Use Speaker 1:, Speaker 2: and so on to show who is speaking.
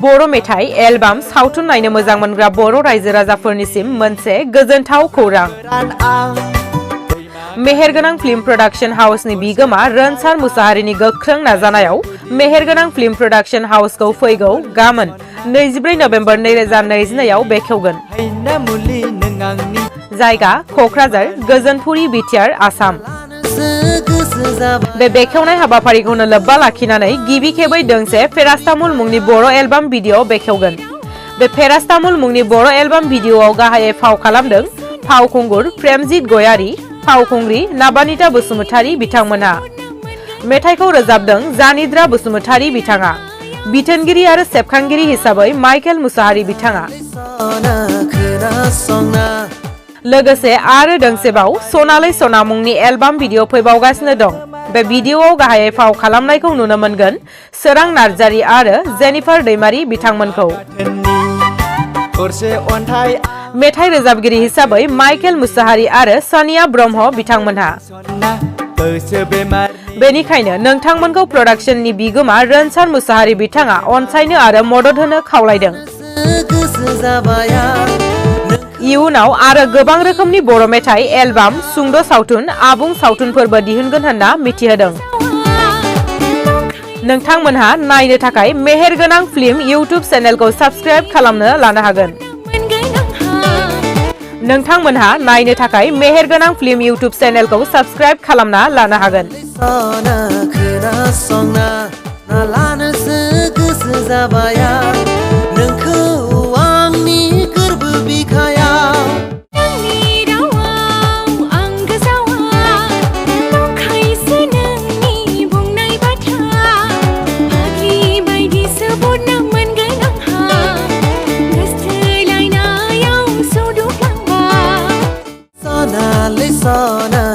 Speaker 1: बर' मेथाइ एलबाम सावथुन नायनो मोजां मोनग्रा बर' रायजो राजाफोरनिसिम मोनसे गोजोनथाव खौरां। मेहेरगोनां फिल्म प्रडाक्शन हाउसनि बिगोमा रोनसार मुसाहारिनि गोख्रों नाजानायाव मेहेरगोनां फिल्म प्रडाक्शन हाउसखौ फैगौ गामोन 24 नभेम्बर 2022 आव बेखेवगोन। जायगा क'क्राझार गोजोनपुरी बिटिआर आसाम। बे बेखेवनाय हाबाफारिखौनो लोब्बा लाखिनानै गिबि खेबै दोंसे फेरास्तामुल मुंनि बर' एलबाम भिडिअ बेखेवगोन। बे फेरास्तामुल मुंनि बर' एलबाम भिडिअआव गाहायै फाव खालामदों फावखुंगुर प्रेमजित गयारी, फावखुंग्रि नाबानिता बसुमतारी बिथांमोनहा। मेथाइखौ रोजाबदों जानिद्रा बसुमतारी बिथाङा। बिथोनगिरि आरो सेबखांगिरि हिसाबै माइकेल मुसाहारि बिथाङा। लोगोसे आरो दोंसेबाव सनालै सना मुंनि एलबाम भिडिअ फैबावगासिनो दं। बे भिडिअआव गाहायै फाव खालामनायखौ नुनो मोनगोन सोरां नार्जारी आरो जेनिफार दैमारी बिथांमोनखौ। मेथाइ रोजाबगिरि हिसाबै माइकेल मुसाहारि आरो सनिया ब्रह्म बिथांमोनहा। बेनिखायनो नोंथांमोनखौ प्रडाक्शननि बिगोमा रोनसार मुसाहारि बिथाङा अनसायनो आरो मदद होनो खावलायदों। इयुनाव आरो गोबां रोखोमनि बर' मेथाइ एलबाम, सुंद' सावथुन, आबुं सावथुनफोरबो दिहुनगोन होनना मिथिहोदों। नोंथांमोनहा नायनो थाखाय मेहेरगोनां फिल्म इउटुब चेनेलखौ साबस्क्राइब खालामनो लानो हागोन। नोंथांमोनहा नायनो थाखाय मेहेरगोनां फिल्म इउटुब चेनेलखौ साबस्क्राइब खालामना लानो हागोन।
Speaker 2: Sana